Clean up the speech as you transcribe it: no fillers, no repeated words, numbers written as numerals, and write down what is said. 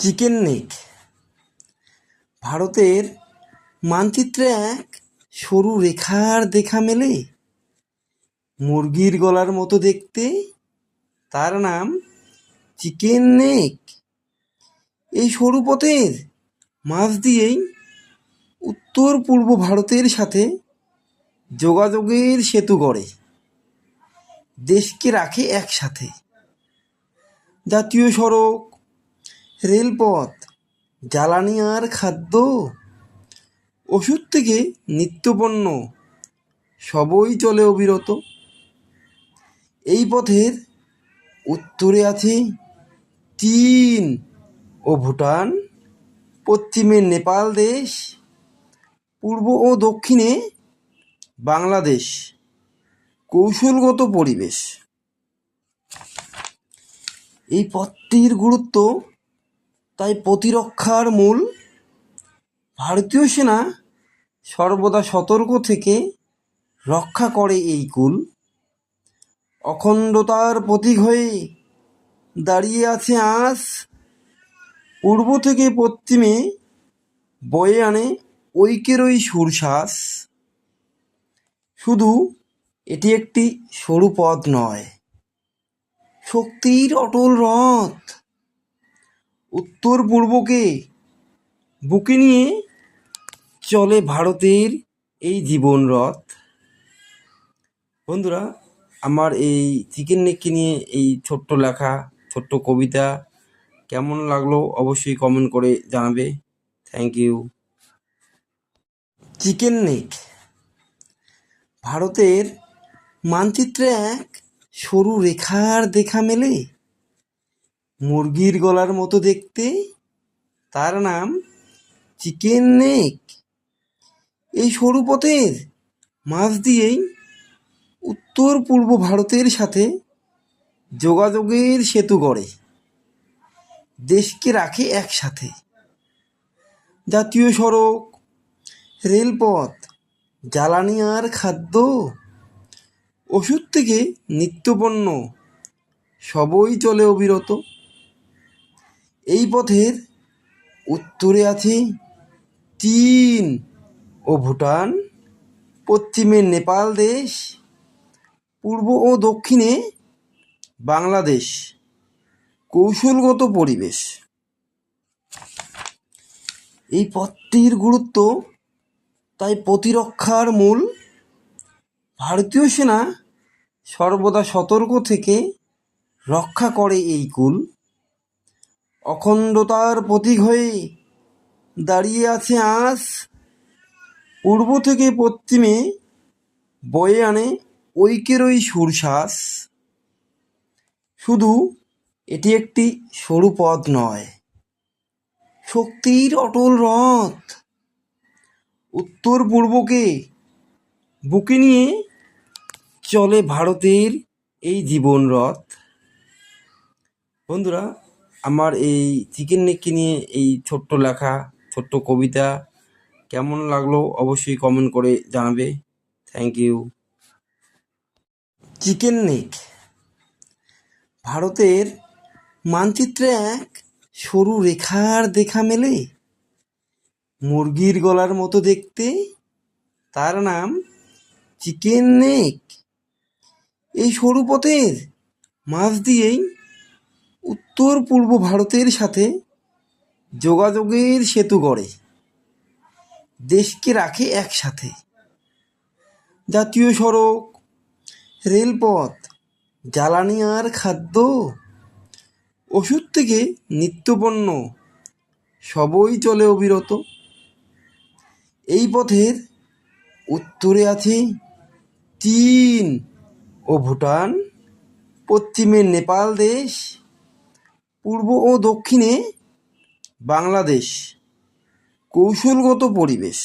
Chicken neck ভারতের মানচিত্রে এক সরু রেখার দেখা মেলে। মুরগির গলার মতো দেখতে, তার নাম চিকেন নেক। এই সরু পথের মাঝ দিয়েই উত্তর পূর্ব ভারতের সাথে যোগাযোগের সেতু গড়ে, দেশকে রাখে একসাথে। জাতীয় সড়ক, রেলপথ, জ্বালানি আর খাদ্য, ওষুধ থেকে নিত্যপণ্য সবই চলে অবিরত। এই পথের উত্তরে আছে চীন ও ভুটান, পশ্চিমে নেপাল দেশ, পূর্ব ও দক্ষিণে বাংলাদেশ। কৌশলগত পরিবেশ, এই পথটির গুরুত্ব তাই প্রতিরক্ষার মূল। ভারতীয় সেনা সর্বদা সতর্ক থেকে রক্ষা করে এই কুল। অখণ্ডতার প্রতীক হয়ে দাঁড়িয়ে আছে আঁচ, পূর্ব থেকে পশ্চিমে বয়ে আনে ঐক্যেরই সুরশ্বাস। শুধু এটি একটি সরু পথ নয়, শক্তির অটল রথ। উত্তর পূর্বকে বুকে নিয়ে চলে ভারতের এই জীবন রথ। বন্ধুরা, আমার এই চিকেন নেককে নিয়ে এই ছোট্ট লেখা, ছোট্ট কবিতা কেমন লাগলো অবশ্যই কমেন্ট করে জানাবে। Thank you. চিকেন নেক ভারতের মানচিত্রে এক সরু রেখার দেখা মেলে। মুরগির গলার মতো দেখতে, তার নাম চিকেন নেক। এই সরু পথের মাঝ দিয়েই উত্তর পূর্ব ভারতের সাথে যোগাযোগের সেতু গড়ে, দেশকে রাখে একসাথে। জাতীয় সড়ক, রেলপথ, জ্বালানি আর খাদ্য, ওষুধ থেকে নিত্যপণ্য সবই চলে অবিরত। এই পথের উত্তরে আছে চীন ও ভুটান, পশ্চিমে নেপাল দেশ, পূর্ব ও দক্ষিণে বাংলাদেশ। কৌশলগত পরিবেশ, এই পথটির গুরুত্ব তাই প্রতিরক্ষার মূল। ভারতীয় সেনা সর্বদা সতর্ক থেকে রক্ষা করে এই কুল। অখণ্ডতার প্রতীক হয়ে দাঁড়িয়ে আছে আঁচ, পূর্ব থেকে পশ্চিমে বয়ে আনে ঐক্যেরই সুরশ্বাস। শুধু এটি একটি সরু পথ নয়, শক্তির অটল রথ। উত্তর পূর্বকে বুকে নিয়ে চলে ভারতের এই জীবন রথ। বন্ধুরা, আমার এই চিকেন নেককে নিয়ে এই ছোট্ট লেখা, ছোট্ট কবিতা কেমন লাগলো অবশ্যই কমেন্ট করে জানাবে। Thank you. চিকেন নেক ভারতের মানচিত্রে এক সরু রেখার দেখা মেলে। মুরগির গলার মতো দেখতে, তার নাম চিকেন নেক। এই সরু পথের মাঝ দিয়েই উত্তর পূর্ব ভারতের সাথে যোগাযোগের সেতু গড়ে, দেশকে রাখে একসাথে। জাতীয় সড়ক, রেলপথ, জ্বালানি আর খাদ্য, ওষুধ থেকে নিত্যপণ্য সবই চলে অবিরত। এই পথের উত্তরে আছে চীন ও ভুটান, পশ্চিমে নেপাল দেশ, পূর্ব ও দক্ষিণে বাংলাদেশ। কৌশলগত পরিবেশ,